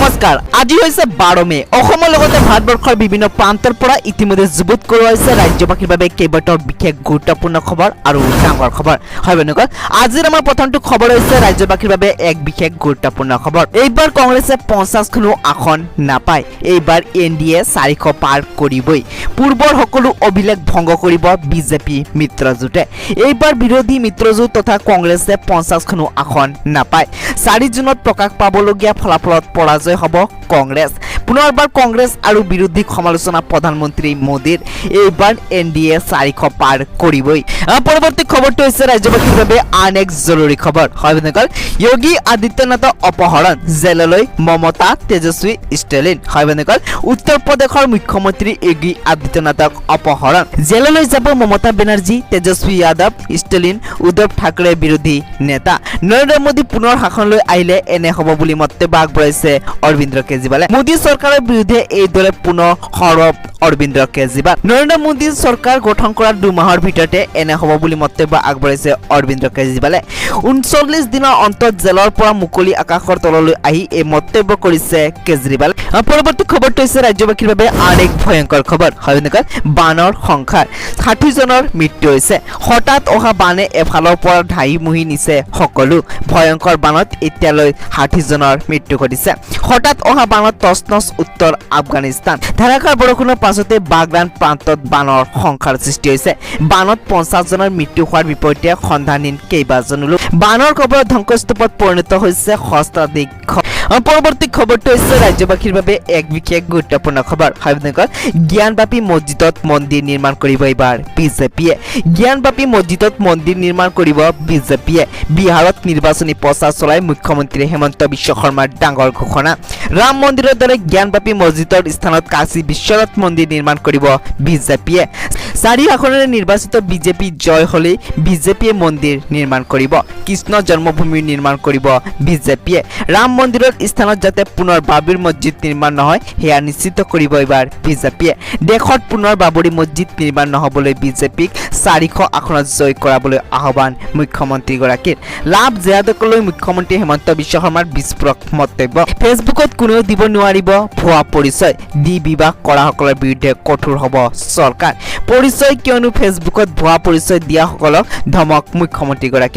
নমস্কাৰ আজি হৈছে 12 মে অসমৰ লগতে ভাৰতবৰ্ষৰ বিভিন্ন প্ৰান্তৰ পৰা ইতিমধ্যে যুবত কৰোৱা হৈছে ৰাজ্যবাসীৰ বাবে কেইবাটাও বিশেষ গুৰুত্বপূৰ্ণ খবৰ আৰু ডাঙৰ খবৰ হয় বন্ধুসকল আজিৰ আমাৰ প্ৰথমটো খবৰ হৈছে ৰাজ্যবাসীৰ বাবে এক বিশেষ গুৰুত্বপূৰ্ণ খবৰ এইবাৰ কংগ্ৰেছে 50খনো আসন নাপায় এইবাৰ এনডিএ 400 পাৰ কৰিবই পূৰ্বৰ সকলো অভিলেখ ভংগ কৰিব বিজেপি মিত্ৰজোঁটে এইবাৰ বিৰোধী মিত্ৰজোঁট তথা কংগ্ৰেছে 50খনো আসন নাপায় 4 জুনত প্ৰকাশ পাবলগীয়া ফলাফলত পৰাজয় হ'ব কংগ্ৰেছ পুনৰবাৰ কংগ্ৰেছ আৰু বিৰোধী সমালোচনা প্ৰধানমন্ত্ৰী মোদীৰ এইবাৰ এনডিএ 400 পাৰ কৰিবই পৰৱৰ্তী খবৰটো হৈছে ৰাজ্যবাসীৰ বাবে আন এক জৰুৰী খবৰ হয় বন্ধুসকল যোগী আদিত্যনাথৰ অপহৰণ জেললৈ মমতা তেজস্বী ষ্টেলিন হয় বন্ধুসকল উত্তৰ প্ৰদেশৰ মুখ্যমন্ত্ৰী যোগী আদিত্যনাথক অপহৰণ জেললৈ যাব মমতা বেনাৰ্জী তেজস্বী যাদৱ ষ্টেলিন উদ্ধৱ ঠাকৰে বিৰোধী নেতা নৰেন্দ্ৰ মোদী পুনৰ শাসনলৈ আহিলে এনে হ'ব বুলি মন্তব্য আগবঢ়াইছে অৰবিন্দ কেজৰিৱালে মোদী চৰকাৰৰ বিৰুদ্ধে এই দলে পুনৰ সৰব অৰবিন্দ কেজৰিৱাল নৰেন্দ্ৰ মোদী চৰকাৰ গঠন কৰাৰ 2 মাহৰ ভিতৰতে এনে হ'ব বুলি মন্তব্য আগবঢ়াইছে অৰবিন্দ কেজৰিৱালে 39 দিনৰ অন্তত জেলৰ পৰা মুকলি আকাশৰ তললৈ আহি এই মন্তব্য কৰিছে কেজৰিৱাল পৰৱৰ্তী খবৰটো হৈছে ৰাজ্যবাসীৰ বাবে আন এক ভয়ংকৰ খবৰ হয় বন্ধুসকল বানৰ সংখ্যাৰ 60 জনৰ মৃত্যু হৈছে হঠাৎ অহা বানে এফালৰ পৰা ধাই মুহি নিছে সকলো ভয়ংকৰ বানত এতিয়ালৈ 60 জনৰ মৃত্যু ঘটিছে হঠাৎ অহা বানত তছনছ উত্তৰ আফগানিস্তান ধাৰাসাৰ বৰষুণৰ পাছতে বাগৰান প্ৰান্তত বানৰ সংখ্যাৰ সৃষ্টি হৈছে বানত 50 জনৰ মৃত্যু হোৱাৰ বিপৰীতে সন্ধানহীন কেইবাজন লোক বানৰ খবৰত ধ্বংসস্তূপত পৰিণত হৈছে সহস্ৰাধিক পৰৱৰ্তী খবৰটো হৈছে ৰাজ্যবাসীৰ বাবে এক বিশেষ গুৰুত্বপূৰ্ণ খবৰ হয় বন্ধুসকল জ্ঞানব্যাপী মছজিদত মন্দিৰ নিৰ্মাণ কৰিব এইবাৰ বিজেপিয়ে জ্ঞানব্যাপী মছজিদত মন্দিৰ নিৰ্মাণ কৰিব বিজেপিয়ে বিহাৰত নিৰ্বাচনী প্ৰচাৰ চলাই মুখ্যমন্ত্ৰী হিমন্ত বিশ্ব শৰ্মাৰ ডাঙৰ ঘোষণা ৰাম মন্দিৰৰ দৰে জ্ঞানব্যাপী মছজিদৰ স্থানত কাশী বিশ্বনাথ মন্দিৰ নিৰ্মাণ কৰিব বিজেপিয়ে 4 আসনেৰে নিৰ্বাচিত বিজেপি জয় হলে বিজেপিয়ে মন্দিৰ নিৰ্মাণ কৰিব কৃষ্ণ জন্মভূমি নিৰ্মাণ কৰিব বিজেপিয়ে ৰাম মন্দিৰৰ স্থানত যাতে পুনৰ বাবৰি মছজিদ নিৰ্মাণ নহয় হেয়া নিশ্চিত কৰিব এবাৰ বিজেপিয়ে দেশত পুনৰ বাবৰি মছজিদ নিৰ্মাণ নহবলৈ বিজেপিক 400 আসনত জয় কৰাবলৈ আহ্বান মুখ্যমন্ত্ৰীগৰাকীৰ লাভ জেহাদকলৈ মুখ্যমন্ত্ৰী হিমন্ত বিশ্ব শৰ্মাৰ বিস্ফোৰক মন্তব্য ফেচবুকত কোনেও দিব নোৱাৰিব ভুৱা পৰিচয় দি বিবাহ কৰাসকলৰ বিৰুদ্ধে কঠোৰ হ'ব চৰকাৰ পৰিচয় কিয়নো ফেচবুকত ভুৱা পৰিচয় দিয়াসকলক ধমক মুখ্যমন্ত্ৰীগৰাকী